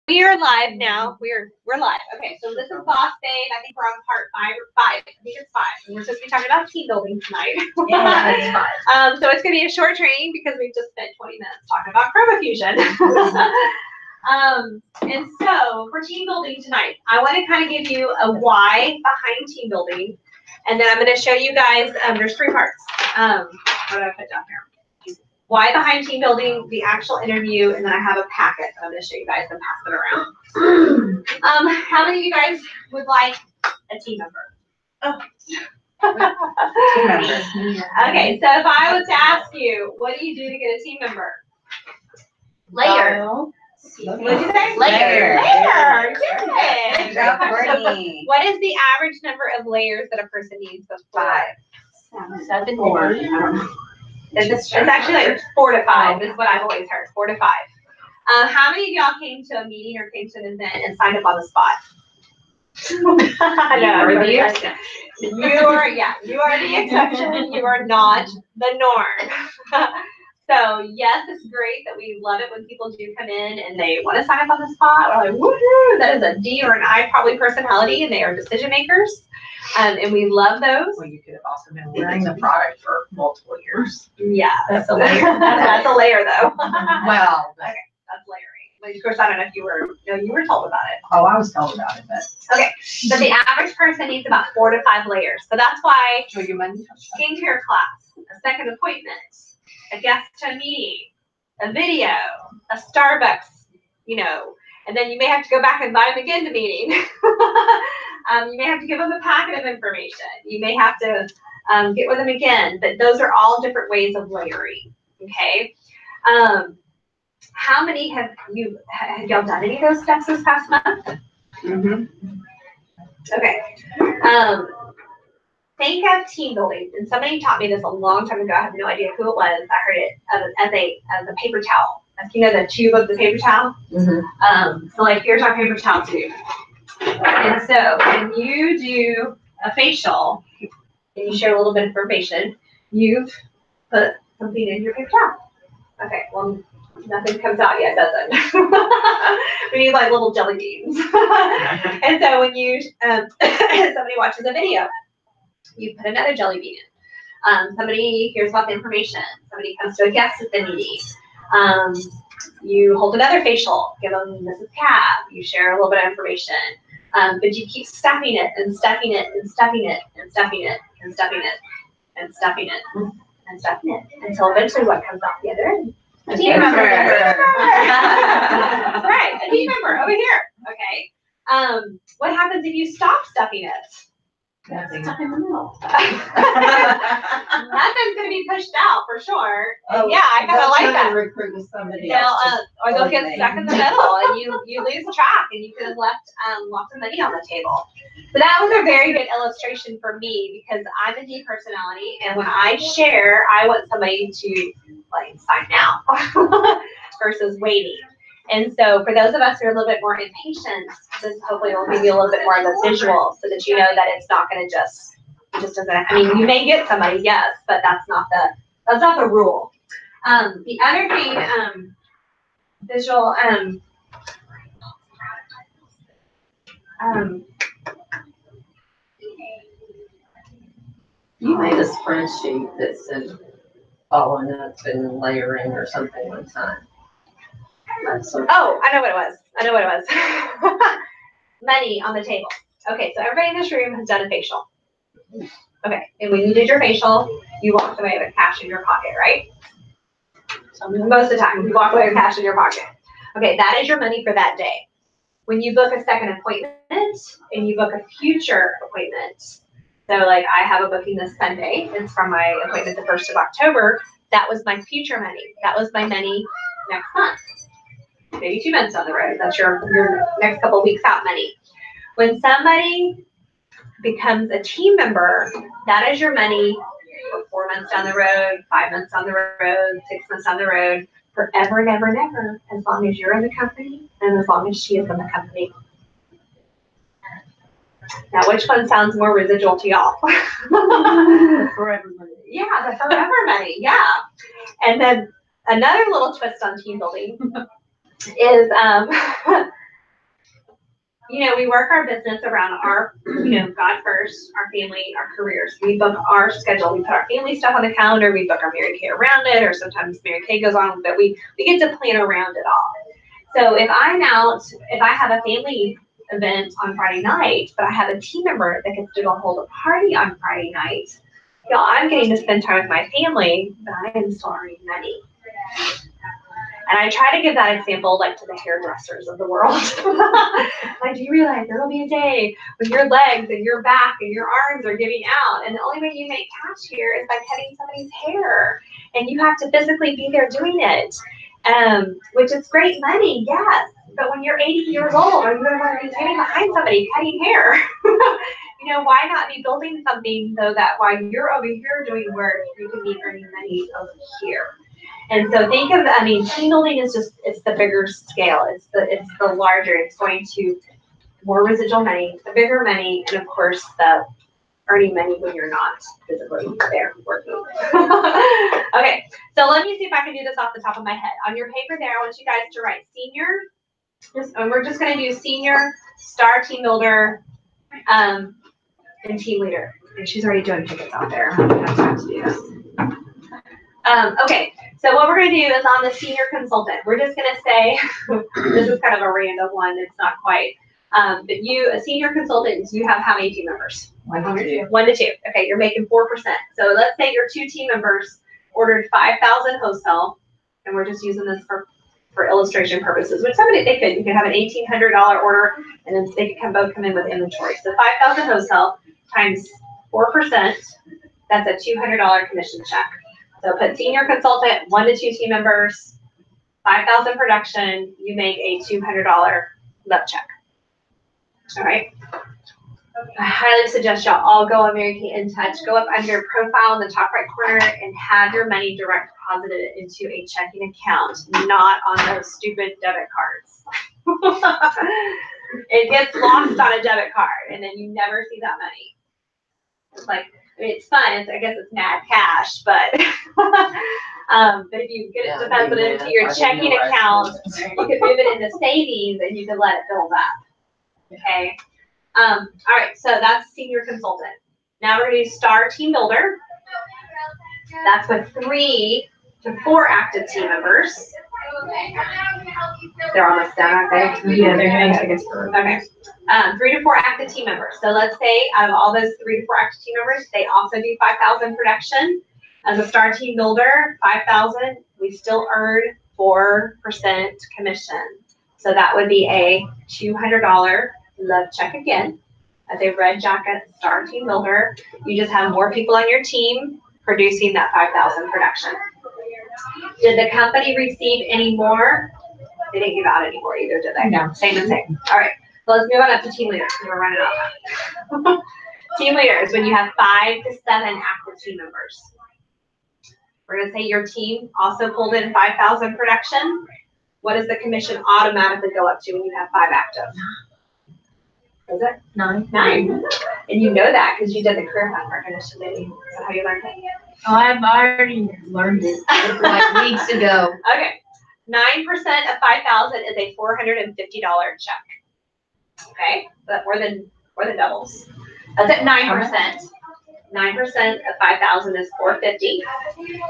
We are live now. We're live. Okay, so this is Boss Babe. I think we're on part 5 or 5. I think it's 5. And we're supposed to be talking about team building tonight. Yeah, it's 5. So it's going to be a short training because we've just spent 20 minutes talking about ChromaFusion. And so for team building tonight, I want to kind of give you a why behind team building. And then I'm going to show you guys, there's 3 parts. What did I put down here? Why behind team building, the actual interview, and then I have a packet that I'm going to show you guys and pass it around. How many of you guys would like a team member? Oh. Team member. Okay, so if I was to ask you, what do you do to get a team member? Layer. What did you say? Layer. Layer. Good. Courtney. What is the average number of layers that a person needs? 5. 7 more. It's actually like 4 to 5 is what I've always heard. 4 to 5. How many of y'all came to a meeting or came to an event and signed up on the spot? You are the exception. You are not the norm. So yes, it's great that we love it when people do come in and they want to sign up on the spot. We're like, woohoo! That is a D or an I probably personality, and they are decision makers. And we love those. Well, you could have also been wearing the product for multiple years. Yeah, That's a layer. that's a layer, though. Well, okay, that's layering. But of course, I don't know if you were told about it. Oh, I was told about it, but okay. But the average person needs about 4 to 5 layers. So that's why show your money. Skincare class, a second appointment, a guest to a meeting, a video, a Starbucks, and then you may have to go back and invite them again to meeting. You may have to give them a packet of information. You may have to get with them again, but those are all different ways of layering, okay? How many have y'all done any of those steps this past month? Mm-hmm. Okay. Think of team building, and somebody taught me this a long time ago. I have no idea who it was. I heard it as a paper towel. Like, the tube of the paper towel. Mm-hmm. So like, here's our paper towel tube. And so when you do a facial and you share a little bit of information, you've put something in your paper towel. Okay, well, nothing comes out yet, does it? We need like little jelly beans. And so when you somebody watches a video, you put another jelly bean in. Somebody hears about the information. Somebody comes to a guest at the meeting. You hold another facial, give them this is Kat. You share a little bit of information. But you keep stuffing it and stuffing it and stuffing it and stuffing it and stuffing it and stuffing it and stuffing it until eventually what comes out the other end? A team member. Right, a team member over here. Okay. What happens if you stop stuffing it? Nothing. Stuck in the middle. Nothing's going to be pushed out for sure. Oh, yeah, I kind of like that. Recruit somebody else. Or they'll get stuck in the middle and you lose track and you could have left lots of money on the table. So that was a very good illustration for me because I'm a D personality, and when I share, I want somebody to like sign now versus waiting. And so for those of us who are a little bit more impatient, this hopefully will give you a little bit more of a visual so that you know that it's not going to it just doesn't, I mean, you may get somebody, yes, but that's not the rule. The other thing, visual, you made a spreadsheet that said following up and layering or something one time. Oh, I know what it was. Money on the table. Okay, so everybody in this room has done a facial. Okay, and when you did your facial, you walked away with cash in your pocket, right? Most of the time, you walk away with cash in your pocket. Okay, that is your money for that day. When you book a second appointment and you book a future appointment, so like I have a booking this Sunday, it's from my appointment the 1st of October, that was my future money. That was my money next month. Maybe 2 months down the road. That's your next couple of weeks out money. When somebody becomes a team member, that is your money for 4 months down the road, 5 months down the road, 6 months down the road, forever, never, never, as long as you're in the company and as long as she is in the company. Now, which one sounds more residual to y'all? Forever money. Yeah, the forever money, yeah. And then another little twist on team building is we work our business around our, God first, our family, our careers. We book our schedule. We put our family stuff on the calendar. We book our Mary Kay around it, or sometimes Mary Kay goes on, but we get to plan around it all. So if I have a family event on Friday night, but I have a team member that gets to go hold a party on Friday night, I'm getting to spend time with my family, but I am still earning money. And I try to give that example like to the hairdressers of the world. Like, do you realize there will be a day when your legs and your back and your arms are giving out, and the only way you make cash here is by cutting somebody's hair, and you have to physically be there doing it, which is great money, yes. But when you're 80 years old and you're going to be standing behind somebody cutting hair, why not be building something so that while you're over here doing work, you can be earning money over here? And so think of, team building is it's the bigger scale. It's the larger. It's going to more residual money, the bigger money, and of course the earning money when you're not physically there working. Okay, so let me see if I can do this off the top of my head. On your paper there, I want you guys to write senior. And we're just going to do senior, star team builder, and team leader. And she's already doing tickets out there. I don't have time to do this. Okay, so what we're going to do is on the senior consultant, we're just going to say, this is kind of a random one, it's not quite, but a senior consultant, you have how many team members? 1 to 2. 1 to 2. Okay, you're making 4%. So let's say your 2 team members ordered 5,000 wholesale, and we're just using this for illustration purposes, which you could have an $1,800 order, and then they could both come in with inventory. So 5,000 wholesale times 4%, that's a $200 commission check. So put senior consultant, 1 to 2 team members, 5,000 production, you make a $200 love check. All right. I highly suggest y'all all go on Mary Kay In Touch, go up under profile in the top right corner and have your money direct deposited into a checking account, not on those stupid debit cards. It gets lost on a debit card and then you never see that money. It's like, it's fun. I guess it's mad cash, but but if you get it deposited into your checking account, you can move it into savings and you can let it build up. Okay. All right. So that's senior consultant. Now we're going to do star team builder. That's with 3 to 4 active team members. They're almost done, aren't they? Yeah, they're getting tickets for. Okay. 3 to 4 active team members. So let's say out of all those 3 to 4 active team members, they also do 5,000 production. As a star team builder, 5,000, we still earn 4% commission. So that would be a $200 love check again. As a red jacket star team builder, you just have more people on your team producing that 5,000 production. Did the company receive any more? They didn't give out any more either, did they? No. Same and same. All right. So let's move on up to team leaders because we're running out of time. Team leaders, when you have 5 to 7 active team members. We're going to say your team also pulled in 5,000 production. What does the commission automatically go up to when you have 5 active? Is it? 9. 9. And you know that because you did the career path recognition, didn't you? Is that how you learned it? Oh, I've already learned it like weeks ago. Okay. 9% of 5,000 is a $450 check. Okay, so that more than doubles. That's at 9%. 9% of 5,000 is $450.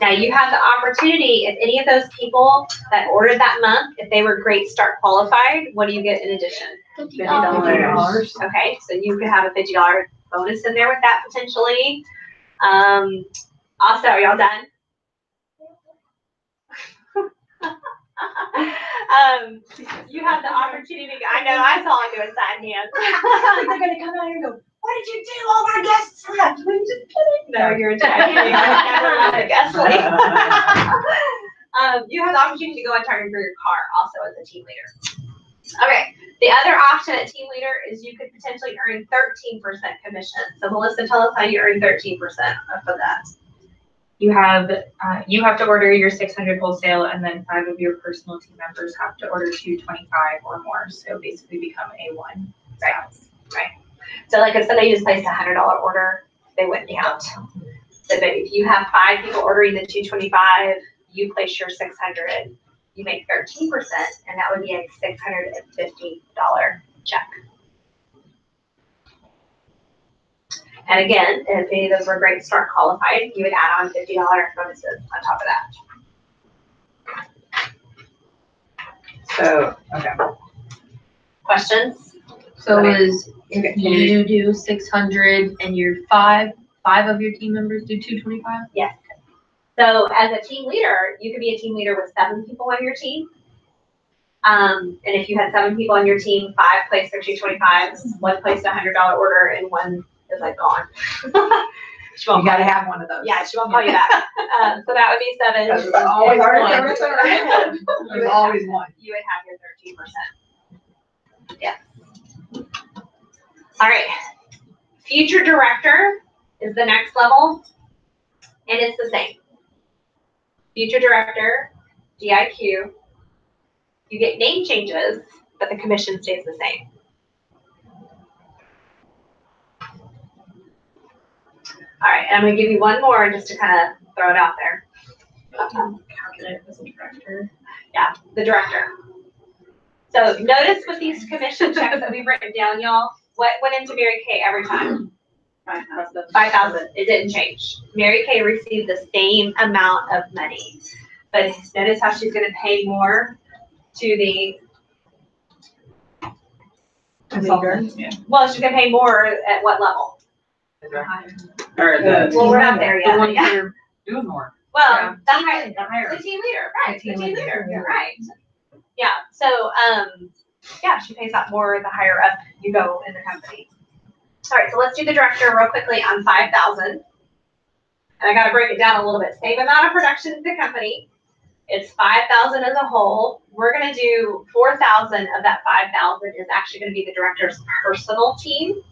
Now you have the opportunity, if any of those people that ordered that month, if they were Great Start qualified, what do you get in addition? $50. Okay, so you could have a $50 bonus in there with that potentially. Also, are y'all done? You have the opportunity to go. I know, I saw him doing side hands. They're going to come out here and go, what did you do? All our guests left. We just kidding. No, you're joking. I never let a guest leave. You have the opportunity to go and target for your car also as a team leader. Okay, the other option at team leader is you could potentially earn 13% commission. So Melissa, tell us how you earn 13% for that. You have to order your 600 wholesale, and then 5 of your personal team members have to order 225 or more. So basically become A1. Right. So like if somebody just placed a $100 order, they wouldn't count. So but if you have 5 people ordering the 225, you place your 600, you make 13%, and that would be a $650 check. And again, if any of those were Great Start qualified, you would add on $50 bonuses on top of that. So, okay. Questions? So if you do 600 and five of your team members do 225? Yes. So as a team leader, you could be a team leader with 7 people on your team. And if you had 7 people on your team, 5 placed their 225s, 1 placed a $100 order, and 1 is like gone. She won't You gotta have one of those. Yeah, she won't call you back. So that would be 7. Because it's always It's our one. turn. There's always one. You would have your 13%. Yeah. All right. Future director is the next level, and it's the same. Future director, DIQ. You get name changes, but the commission stays the same. All right, and I'm gonna give you one more just to kind of throw it out there. Calculate as a director. Yeah, the director. So notice with these commission checks that we've written down, y'all, what went into Mary Kay every time? 5,000. 5,000. It didn't change. Mary Kay received the same amount of money, but notice how she's going to pay more to the Consultant. Yeah. well, she's going to pay more at what level? Or the. Well, we're not there yet. The ones Yeah. that are doing more. Well, Yeah. the higher, The higher. the team leader, right? The team team leader. leader, you're right. Yeah. So, yeah, she pays out more the higher up you go in the company. All right, so let's do the director real quickly on 5,000. And I got to break it down a little bit. Same amount of production to the company. It's 5,000 as a whole. We're going to do 4,000 of that 5,000 is actually going to be the director's personal team.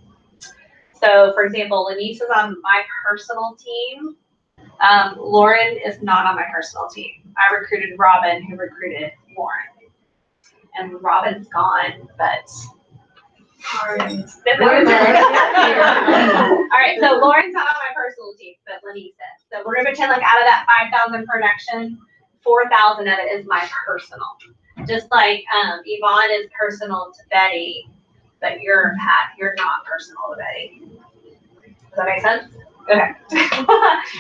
So, for example, Lenise is on my personal team. Lauren is not on my personal team. I recruited Robin, who recruited Lauren. And Robin's gone, but Lauren's been there. All right, so Lauren's not on my personal team, but Lenise is. So we're gonna pretend like out of that 5,000 production, 4,000 of it is my personal. Just like Yvonne is personal to Betty, but you're Pat, you're not personal to Betty. Does that make sense? Okay.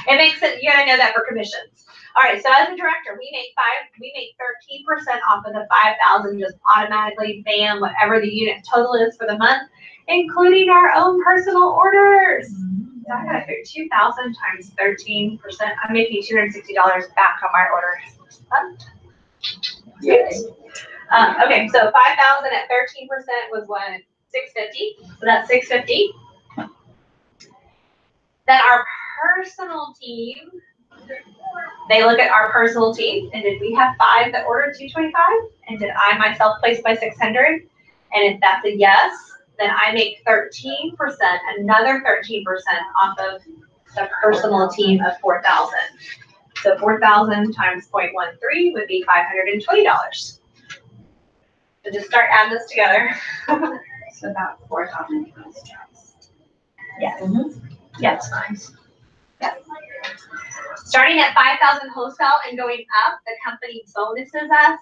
It makes sense. You gotta know that for commissions. All right, so as a director, we make 13% off of the 5,000, just automatically, bam, whatever the unit total is for the month, including our own personal orders. So I gotta figure 2,000 times 13%. I'm making $260 back on my orders. Yes. Okay, so 5,000 at 13% was what? $650. So that's $650. Then our personal team. They look at our personal team, and did we have 5 that ordered 225? And did I myself place my 600? And if that's a yes, then I make 13%, another 13% off of the personal team of 4,000. So 4,000 times 0.13 would be $520. So just start adding this together. So about 4,000 pounds. Yes. That's nice. Yes. Starting at 5,000 wholesale and going up, the company bonuses us.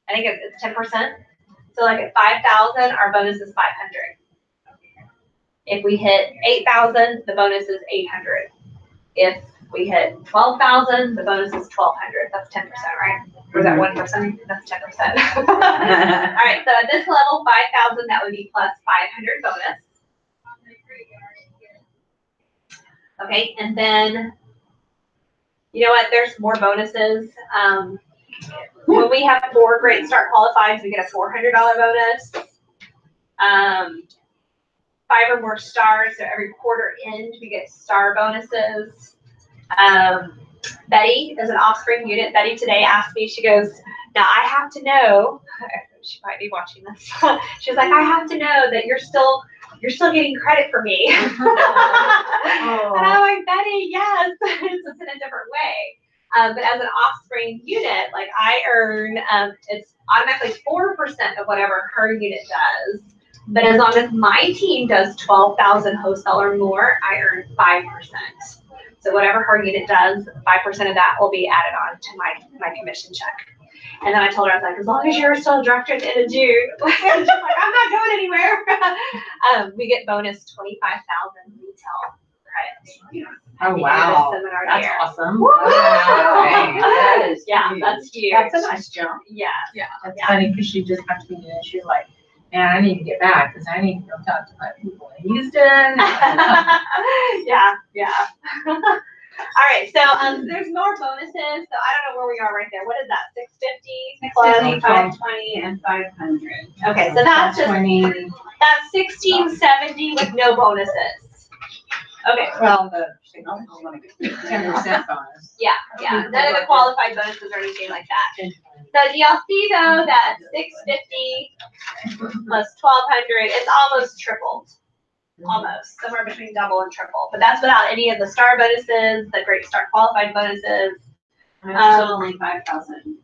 I think it's 10%. So like at 5,000, our bonus is 500. If we hit 8,000, the bonus is 800. If we hit 12,000, the bonus is 1,200. That's 10%, right? Or is that 1%? That's 10%. All right, so at this level, 5,000, that would be plus 500 bonus. Okay, and then, you know what, there's more bonuses. When we have 4 Great Start qualifieds, we get a $400 bonus. 5 or more stars, so every quarter end, we get star bonuses. Betty is an offspring unit. Betty today asked me, she goes, now I have to know, she might be watching this. She's like, I have to know that you're still getting credit for me. And I'm like, Betty, yes, it's just in a different way. But as an offspring unit, like I earn, it's automatically 4% of whatever her unit does. But as long as my team does 12,000 wholesale or more, I earn 5%. So whatever her unit does, 5% of that will be added on to my commission check. And then I told her, I was like, as long as you're still director at the end of June. She's like, I'm not going anywhere. We get bonus 25,000 retail credits. Oh, The wow. seminar That's year. awesome. Woo! Wow. That is Yeah, huge. that's huge. That's a nice jump. Yeah. That's Yeah. funny, because she just got to me and she was like, man, I need to get back, because I need to go talk to my people in Houston. Yeah, yeah. All right, so there's more bonuses. So I don't know where we are right there. What is that? 650 plus 520 and 500. Okay, so that's just 20, that's 1670 with no bonuses. Okay, Well, the, you know, I want to get 10% bonus. yeah. None of the qualified bonuses or anything like that. So do y'all see though that 650 plus 1200, it's almost tripled. Almost, somewhere between double and triple. But that's without any of the star bonuses, the great start qualified bonuses. So only 5,000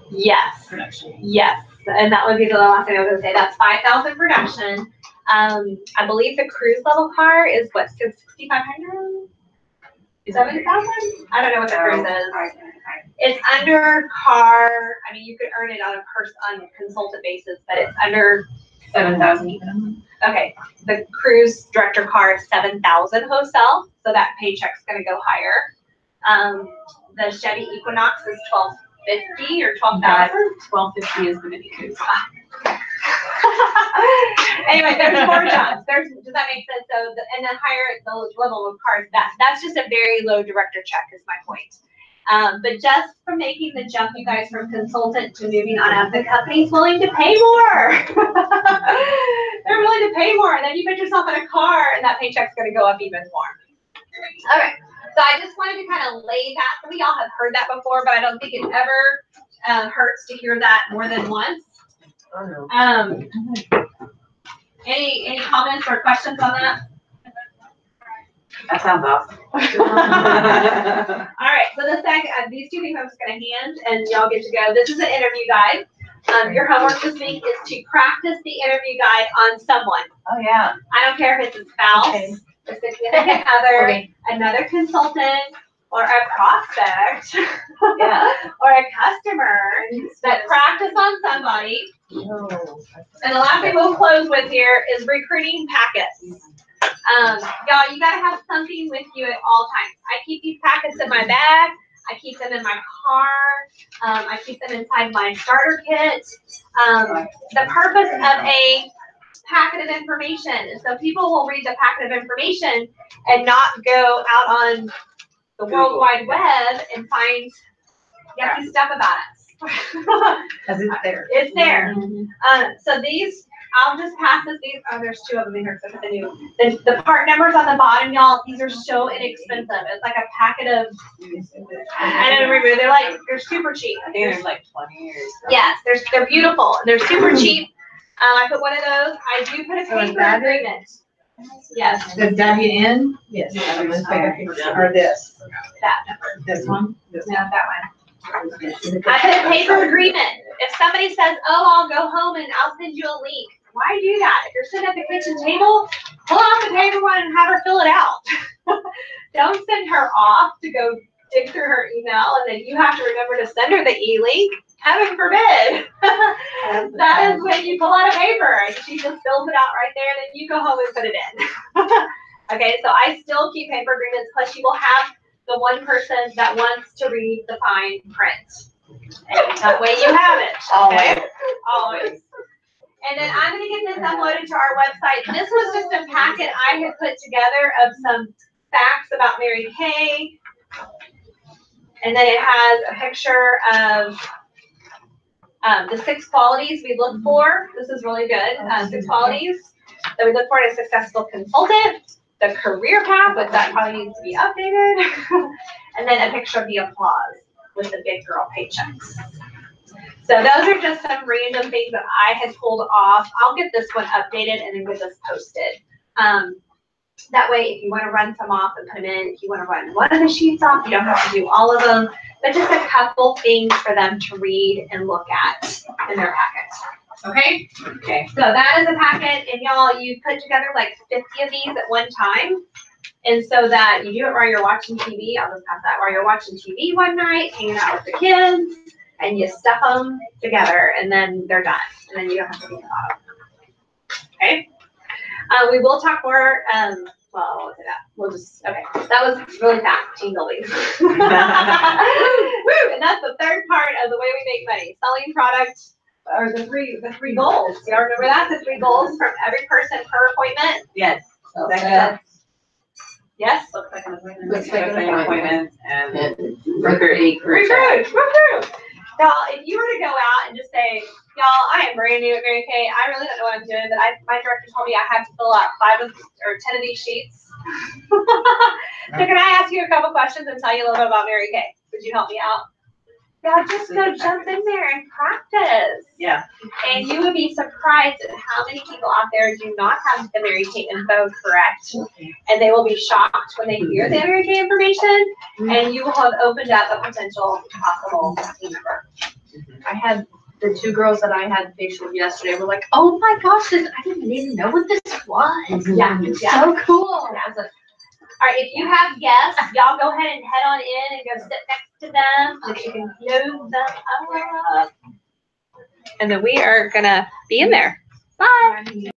Yes, production. yes. And that would be the last thing I was gonna say. That's 5,000 production. I believe the cruise level car is what, 6,500? 7,000? I don't know what the cruise is. It's under car. I mean, you could earn it on a consultant basis, but it's under 7,000 even. Okay, the cruise director car is 7,000 wholesale, so that paycheck's gonna go higher. The Chevy Equinox is 1,250 or 12,000. 1,250 is the mini coupe. Anyway, there's more jumps. Does that make sense? So, and then higher the level of cars, that's just a very low director check is my point. But just from making the jump, you guys, from consultant to moving on up, the company's willing to pay more. They're willing to pay more, and then you put yourself in a car, and that paycheck's going to go up even more. Okay, so I just wanted to kind of lay that. Some of y'all have heard that before, but I don't think it ever hurts to hear that more than once. Any comments or questions on that? That sounds awesome. All right, so the second, these two things I'm just gonna hand, and y'all get to go. This is an interview guide. Your homework this week is to practice the interview guide on someone. Oh, yeah. I don't care if it's a spouse, a significant other, another consultant, or a prospect, Yeah. or a customer, but practice on somebody. And the last thing we'll close with here is recruiting packets. Y'all, you gotta have something with you at all times. I keep these packets in my bag. I keep them in my car. I keep them inside my starter kit. The purpose of a packet of information is so people will read the packet of information and not go out on the World Wide Web and find yucky stuff about us. Because it's there. It's there. So these, I'll just pass this. These, oh, there's two of them in here. So I knew. The part numbers on the bottom, y'all, these are so inexpensive. It's like a packet of, I don't remember. They're super cheap. I think there's like 20 years. Yes, they're beautiful. They're super cheap. I put one of those. I do put a So is paper that it? agreement. Yes, The WN? Yes. Or this? that number. This one? No, that one. I put a paper agreement. If somebody says, oh, I'll go home and I'll send you a link, why do that? If you're sitting at the kitchen table, pull out the paper one and have her fill it out. Don't send her off to go dig through her email and then you have to remember to send her the e-link. Heaven forbid. That is when you pull out a paper and she just fills it out right there and then you go home and put it in. Okay, so I still keep paper agreements, plus you will have the one person that wants to read the fine print. And that way you have it. Okay? Always. And then I'm gonna get this uploaded to our website. This was just a packet I had put together of some facts about Mary Kay. And then it has a picture of the 6 qualities we look for. This is really good. 6 qualities that we look for in a successful consultant. The career path, which that probably needs to be updated. And then a picture of the applause with the big girl paychecks. So those are just some random things that I had pulled off. I'll get this one updated and then get this posted. That way, if you want to run some off and put them in, if you want to run one of the sheets off, you don't have to do all of them, but just a couple things for them to read and look at in their packet. Okay? Okay. So that is a packet, and y'all, you put together like 50 of these at one time. And so that you do it while you're watching TV. I'll just pass that while you're watching TV one night, hanging out with the kids. and you stuff them together, and then they're done, and then you don't have to think about them. Okay? We will talk more, well, what was it at? We'll just, okay, that was really fast, team building. Woo! And that's the third part of the way we make money, selling product, or the three goals. Y'all remember that? The 3 goals from every person per appointment? Yes. Yes? Looks like an appointment. Looks like an appointment and recruit. Recruit. Now, if you were to go out and just say, y'all, I am brand new at Mary Kay. I really don't know what I'm doing, but my director told me I have to fill out 10 of these sheets. So can I ask you a couple questions and tell you a little bit about Mary Kay? Would you help me out? Yeah, just go jump in there and practice. Yeah. And you would be surprised at how many people out there do not have the Mary Kay info correct. And they will be shocked when they hear the Mary Kay information, and you will have opened up a potential possible team member. I had the 2 girls that I had facial yesterday were like, oh my gosh, I didn't even know what this was. Yeah, It's yeah. so cool. Yeah. All right, if you have guests, y'all go ahead and head on in and go sit next to them so that you can load them up. And then we are gonna be in there. Bye.